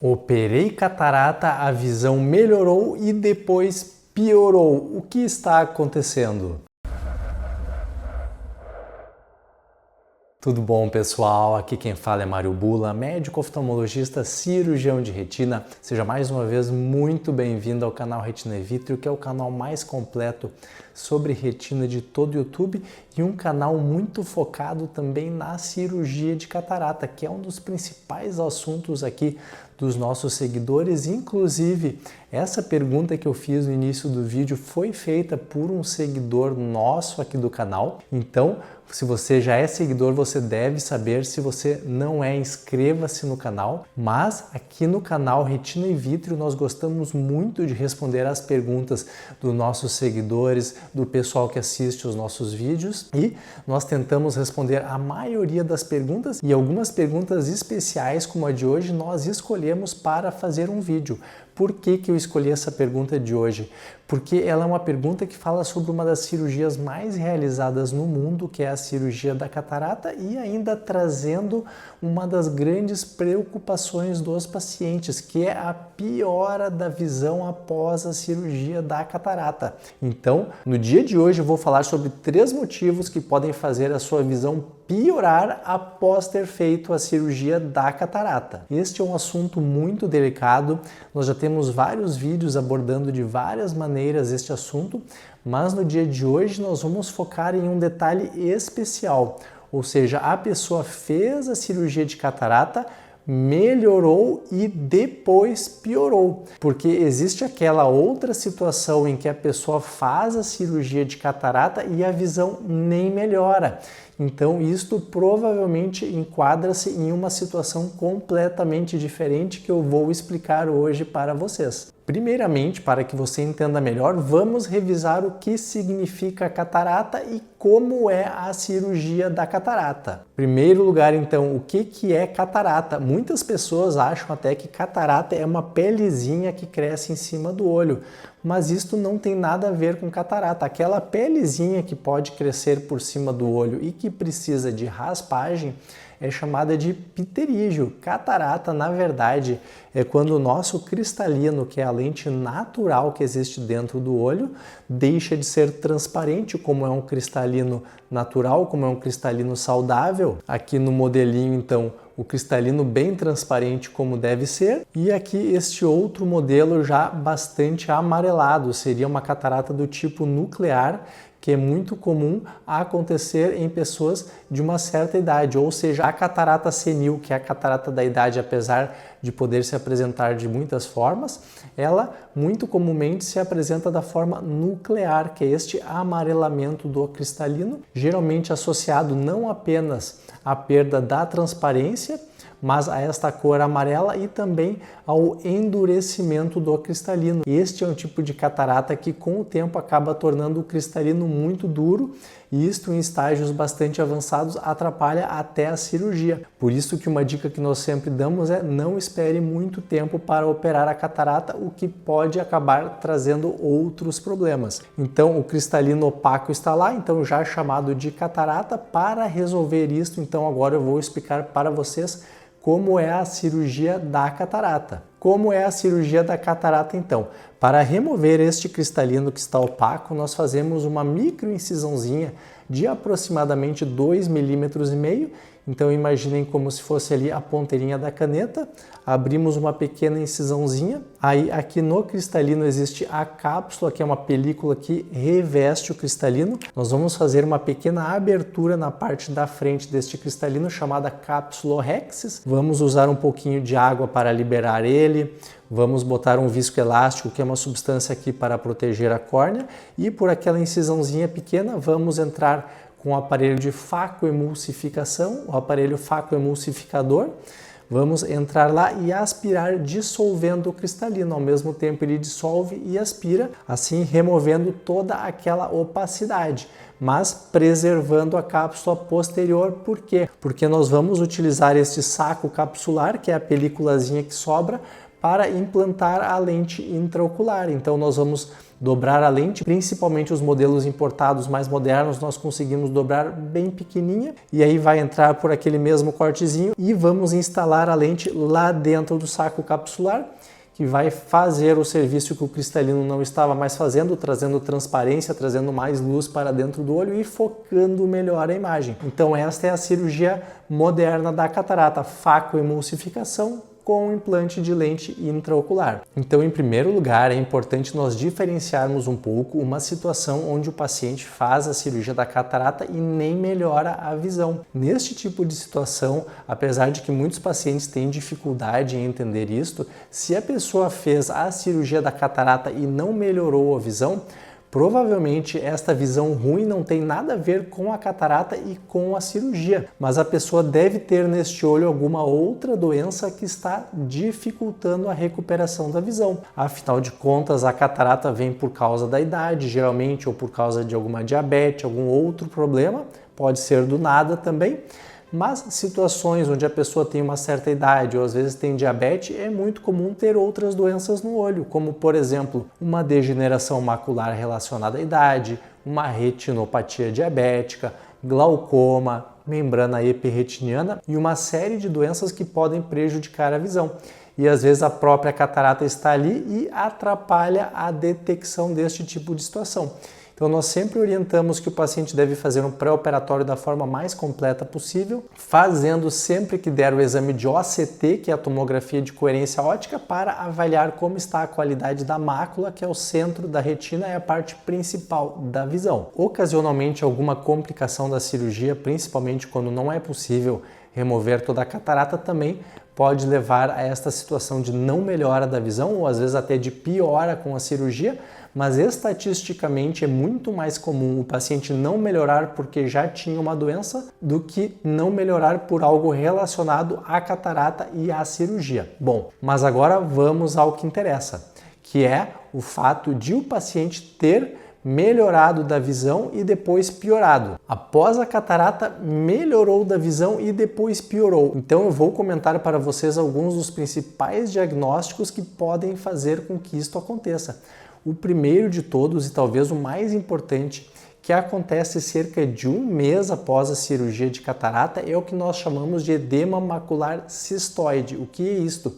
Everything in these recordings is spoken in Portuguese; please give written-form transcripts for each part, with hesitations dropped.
Operei catarata, a visão melhorou e depois piorou. O que está acontecendo? Tudo bom, pessoal? Aqui quem fala é Mário Bula, médico oftalmologista, cirurgião de retina. Seja mais uma vez muito bem-vindo ao canal Retina e Vitro, que é o canal mais completo sobre retina de todo o YouTube e um canal muito focado também na cirurgia de catarata, que é um dos principais assuntos aqui dos nossos seguidores. Inclusive, essa pergunta que eu fiz no início do vídeo foi feita por um seguidor nosso aqui do canal. Então, se você já é seguidor, você deve saber. Se você não é, inscreva-se no canal. Mas aqui no canal Retina e Vitro nós gostamos muito de responder as perguntas dos nossos seguidores, do pessoal que assiste os nossos vídeos, e nós tentamos responder a maioria das perguntas, e algumas perguntas especiais como a de hoje nós escolhemos para fazer um vídeo. Por que eu escolhi essa pergunta de hoje? Porque ela é uma pergunta que fala sobre uma das cirurgias mais realizadas no mundo, que é a cirurgia da catarata, e ainda trazendo uma das grandes preocupações dos pacientes, que é a piora da visão após a cirurgia da catarata. Então, no dia de hoje eu vou falar sobre 3 motivos que podem fazer a sua visão piorar após ter feito a cirurgia da catarata. Este é um assunto muito delicado, nós já temos vários vídeos abordando de várias maneiras este assunto, mas no dia de hoje nós vamos focar em um detalhe especial, ou seja, a pessoa fez a cirurgia de catarata, melhorou e depois piorou, porque existe aquela outra situação em que a pessoa faz a cirurgia de catarata e a visão nem melhora. Então, isto provavelmente enquadra-se em uma situação completamente diferente que eu vou explicar hoje para vocês. Primeiramente, para que você entenda melhor, vamos revisar o que significa catarata e como é a cirurgia da catarata. Em primeiro lugar, então, o que é catarata? Muitas pessoas acham até que catarata é uma pelezinha que cresce em cima do olho, mas isto não tem nada a ver com catarata. Aquela pelezinha que pode crescer por cima do olho e que precisa de raspagem é chamada de pterígio. Catarata, na verdade, é quando o nosso cristalino, que é a lente natural que existe dentro do olho, deixa de ser transparente, como é um cristalino natural, como é um cristalino saudável. Aqui no modelinho, então, o cristalino bem transparente como deve ser, e aqui este outro modelo já bastante amarelado, seria uma catarata do tipo nuclear, que é muito comum acontecer em pessoas de uma certa idade, ou seja, a catarata senil, que é a catarata da idade, apesar de poder se apresentar de muitas formas, ela muito comumente se apresenta da forma nuclear, que é este amarelamento do cristalino, geralmente associado não apenas à perda da transparência, mas a esta cor amarela e também ao endurecimento do cristalino. Este é um tipo de catarata que com o tempo acaba tornando o cristalino muito duro, e isto em estágios bastante avançados atrapalha até a cirurgia. Por isso que uma dica que nós sempre damos é não espere muito tempo para operar a catarata, o que pode acabar trazendo outros problemas. Então o cristalino opaco está lá, então já chamado de catarata. Para resolver isto, então agora eu vou explicar para vocês como é a cirurgia da catarata. Como é a cirurgia da catarata, então? Para remover este cristalino que está opaco, nós fazemos uma microincisãozinha de aproximadamente 2,5 mm. Então imaginem como se fosse ali a ponteirinha da caneta, abrimos uma pequena incisãozinha, aí aqui no cristalino existe a cápsula, que é uma película que reveste o cristalino. Nós vamos fazer uma pequena abertura na parte da frente deste cristalino, chamada capsulorhexis. Vamos usar um pouquinho de água para liberar ele, vamos botar um viscoelástico, que é uma substância aqui para proteger a córnea, e por aquela incisãozinha pequena vamos entrar com o aparelho de facoemulsificação, o aparelho facoemulsificador. Vamos entrar lá e aspirar dissolvendo o cristalino. Ao mesmo tempo ele dissolve e aspira, assim removendo toda aquela opacidade, mas preservando a cápsula posterior. Por quê? Porque nós vamos utilizar este saco capsular, que é a películazinha que sobra, para implantar a lente intraocular. Então nós vamos dobrar a lente, principalmente os modelos importados mais modernos, nós conseguimos dobrar bem pequenininha e aí vai entrar por aquele mesmo cortezinho e vamos instalar a lente lá dentro do saco capsular, que vai fazer o serviço que o cristalino não estava mais fazendo, trazendo transparência, trazendo mais luz para dentro do olho e focando melhor a imagem. Então esta é a cirurgia moderna da catarata, facoemulsificação com implante de lente intraocular. Então, em primeiro lugar, é importante nós diferenciarmos um pouco uma situação onde o paciente faz a cirurgia da catarata e nem melhora a visão. Neste tipo de situação, apesar de que muitos pacientes têm dificuldade em entender isto, se a pessoa fez a cirurgia da catarata e não melhorou a visão, provavelmente esta visão ruim não tem nada a ver com a catarata e com a cirurgia, mas a pessoa deve ter neste olho alguma outra doença que está dificultando a recuperação da visão. Afinal de contas, a catarata vem por causa da idade, geralmente, ou por causa de alguma diabetes, algum outro problema, pode ser do nada também. Mas situações onde a pessoa tem uma certa idade ou às vezes tem diabetes, é muito comum ter outras doenças no olho, como por exemplo, uma degeneração macular relacionada à idade, uma retinopatia diabética, glaucoma, membrana epiretiniana e uma série de doenças que podem prejudicar a visão. E às vezes a própria catarata está ali e atrapalha a detecção deste tipo de situação. Então nós sempre orientamos que o paciente deve fazer um pré-operatório da forma mais completa possível, fazendo sempre que der o exame de OCT, que é a tomografia de coerência óptica, para avaliar como está a qualidade da mácula, que é o centro da retina e a parte principal da visão. Ocasionalmente alguma complicação da cirurgia, principalmente quando não é possível remover toda a catarata, também pode levar a esta situação de não melhora da visão ou às vezes até de piora com a cirurgia, mas estatisticamente é muito mais comum o paciente não melhorar porque já tinha uma doença do que não melhorar por algo relacionado à catarata e à cirurgia. Bom, mas agora vamos ao que interessa, que é o fato de o paciente ter melhorado da visão e depois piorado. Após a catarata, melhorou da visão e depois piorou. Então eu vou comentar para vocês alguns dos principais diagnósticos que podem fazer com que isto aconteça. O primeiro de todos e talvez o mais importante, que acontece cerca de um mês após a cirurgia de catarata, é o que nós chamamos de edema macular cistoide. O que é isto?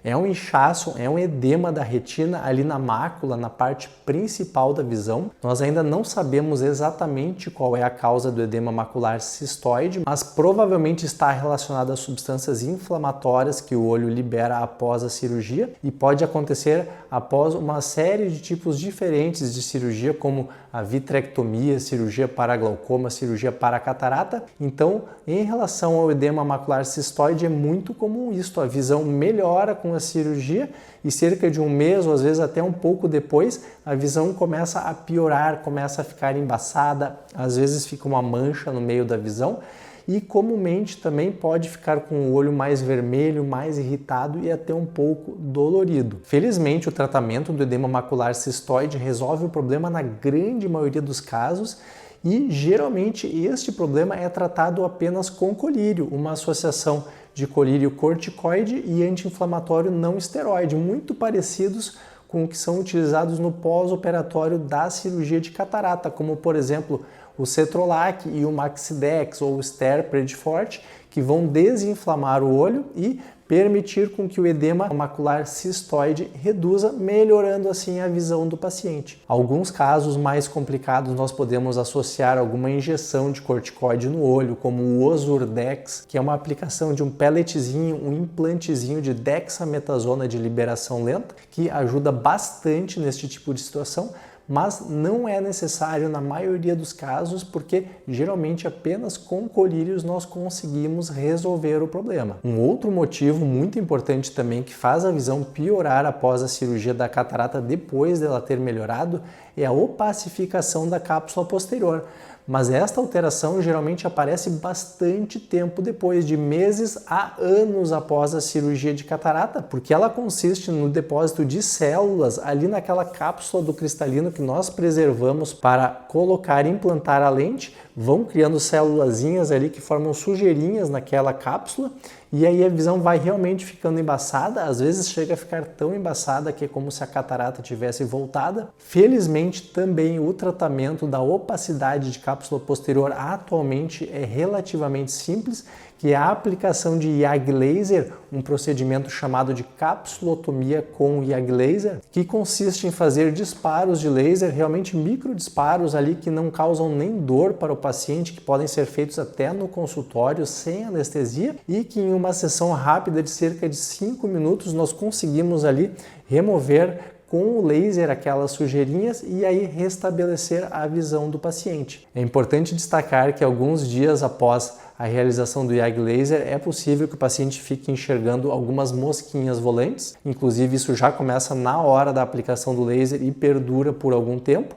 É um inchaço, é um edema da retina ali na mácula, na parte principal da visão. Nós ainda não sabemos exatamente qual é a causa do edema macular cistoide, mas provavelmente está relacionado a substâncias inflamatórias que o olho libera após a cirurgia e pode acontecer após uma série de tipos diferentes de cirurgia, como a vitrectomia, cirurgia para glaucoma, cirurgia para catarata. Então, em relação ao edema macular cistoide, é muito comum isto, a visão melhora com a cirurgia e cerca de um mês ou às vezes até um pouco depois a visão começa a piorar, começa a ficar embaçada, às vezes fica uma mancha no meio da visão e comumente também pode ficar com o olho mais vermelho, mais irritado e até um pouco dolorido. Felizmente o tratamento do edema macular cistoide resolve o problema na grande maioria dos casos e geralmente este problema é tratado apenas com colírio, uma associação de colírio corticoide e anti-inflamatório não esteroide, muito parecidos com o que são utilizados no pós-operatório da cirurgia de catarata, como por exemplo o Cetrolac e o Maxidex ou o Sterpred Forte, que vão desinflamar o olho e permitir com que o edema macular cistoide reduza, melhorando assim a visão do paciente. Alguns casos mais complicados nós podemos associar alguma injeção de corticoide no olho, como o Ozurdex, que é uma aplicação de um pelletzinho, um implantezinho de dexametasona de liberação lenta, que ajuda bastante neste tipo de situação, mas não é necessário na maioria dos casos, porque geralmente apenas com colírios nós conseguimos resolver o problema. Um outro motivo muito importante também que faz a visão piorar após a cirurgia da catarata depois dela ter melhorado é a opacificação da cápsula posterior. Mas esta alteração geralmente aparece bastante tempo depois, de meses a anos após a cirurgia de catarata, porque ela consiste no depósito de células ali naquela cápsula do cristalino que nós preservamos para colocar e implantar a lente. Vão criando célulazinhas ali que formam sujeirinhas naquela cápsula e aí a visão vai realmente ficando embaçada, às vezes chega a ficar tão embaçada que é como se a catarata tivesse voltada. Felizmente também o tratamento da opacidade de cápsula posterior atualmente é relativamente simples, que é a aplicação de YAG laser, um procedimento chamado de capsulotomia com YAG laser, que consiste em fazer disparos de laser, realmente microdisparos ali que não causam nem dor para o paciente, que podem ser feitos até no consultório sem anestesia e que em uma sessão rápida de cerca de 5 minutos nós conseguimos ali remover com o laser aquelas sujeirinhas e aí restabelecer a visão do paciente. É importante destacar que alguns dias após a realização do YAG laser é possível que o paciente fique enxergando algumas mosquinhas volantes, inclusive isso já começa na hora da aplicação do laser e perdura por algum tempo,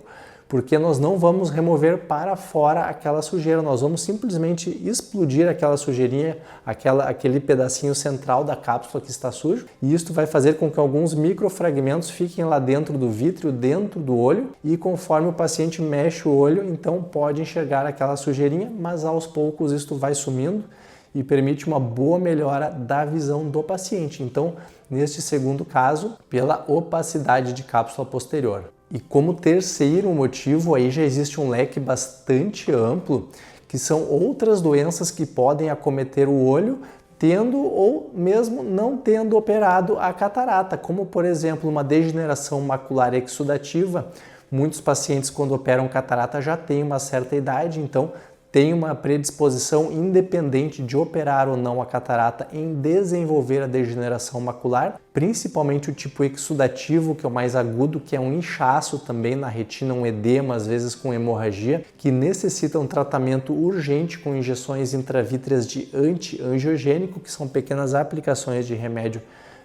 porque nós não vamos remover para fora aquela sujeira, nós vamos simplesmente explodir aquela sujeirinha, aquele pedacinho central da cápsula que está sujo, e isso vai fazer com que alguns microfragmentos fiquem lá dentro do vítreo, dentro do olho, e conforme o paciente mexe o olho, então pode enxergar aquela sujeirinha, mas aos poucos isso vai sumindo e permite uma boa melhora da visão do paciente. Então, neste segundo caso, pela opacidade de cápsula posterior. E como terceiro motivo, aí já existe um leque bastante amplo, que são outras doenças que podem acometer o olho, tendo ou mesmo não tendo operado a catarata, como por exemplo uma degeneração macular exudativa. Muitos pacientes quando operam catarata já têm uma certa idade, então tem uma predisposição independente de operar ou não a catarata em desenvolver a degeneração macular, principalmente o tipo exudativo, que é o mais agudo, que é um inchaço também na retina, um edema, às vezes com hemorragia, que necessita um tratamento urgente com injeções intravítreas de anti-angiogênico, que são pequenas aplicações de remédio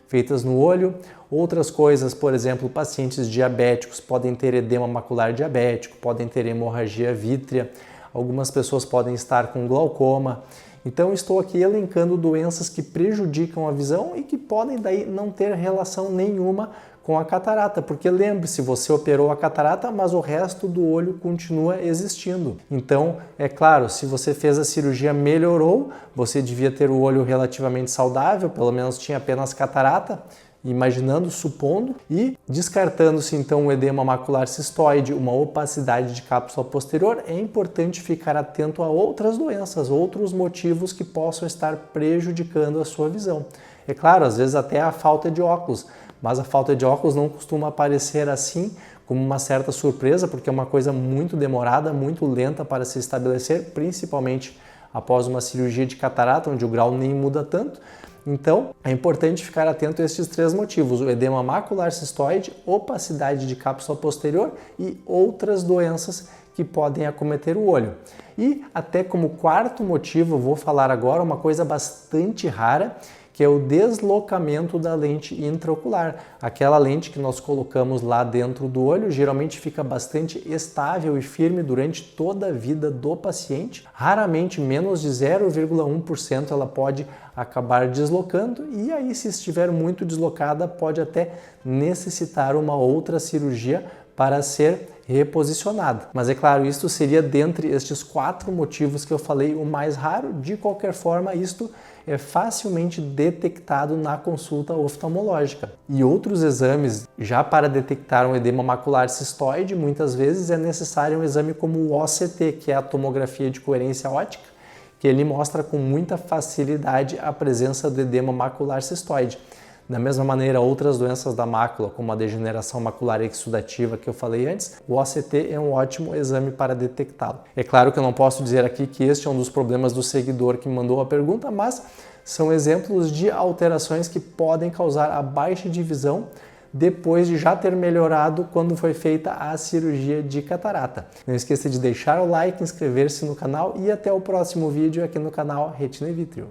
feitas no olho. Outras coisas, por exemplo, pacientes diabéticos podem ter edema macular diabético, podem ter hemorragia vítrea, algumas pessoas podem estar com glaucoma. Então estou aqui elencando doenças que prejudicam a visão e que podem daí não ter relação nenhuma com a catarata, porque lembre-se, você operou a catarata, mas o resto do olho continua existindo. Então, é claro, se você fez a cirurgia, melhorou, você devia ter o olho relativamente saudável, pelo menos tinha apenas catarata, imaginando, supondo, e descartando-se então o edema macular cistoide, uma opacidade de cápsula posterior, é importante ficar atento a outras doenças, outros motivos que possam estar prejudicando a sua visão. É claro, às vezes até a falta de óculos, mas a falta de óculos não costuma aparecer assim como uma certa surpresa, porque é uma coisa muito demorada, muito lenta para se estabelecer, principalmente após uma cirurgia de catarata, onde o grau nem muda tanto. Então, é importante ficar atento a estes três motivos: o edema macular cistoide, opacidade de cápsula posterior e outras doenças que podem acometer o olho. E até como quarto motivo, eu vou falar agora uma coisa bastante rara, que é o deslocamento da lente intraocular. Aquela lente que nós colocamos lá dentro do olho geralmente fica bastante estável e firme durante toda a vida do paciente. Raramente, menos de 0,1% ela pode acabar deslocando, e aí, se estiver muito deslocada, pode até necessitar uma outra cirurgia para ser reposicionada. Mas é claro, isto seria dentre estes 4 motivos que eu falei o mais raro. De qualquer forma, isto é facilmente detectado na consulta oftalmológica. E outros exames, já para detectar um edema macular cistoide, muitas vezes é necessário um exame como o OCT, que é a tomografia de coerência óptica, que ele mostra com muita facilidade a presença do edema macular cistoide. Da mesma maneira, outras doenças da mácula, como a degeneração macular exudativa que eu falei antes, o OCT é um ótimo exame para detectá-lo. É claro que eu não posso dizer aqui que este é um dos problemas do seguidor que mandou a pergunta, mas são exemplos de alterações que podem causar a baixa de visão depois de já ter melhorado quando foi feita a cirurgia de catarata. Não esqueça de deixar o like, inscrever-se no canal e até o próximo vídeo aqui no canal Retina e Vítreo.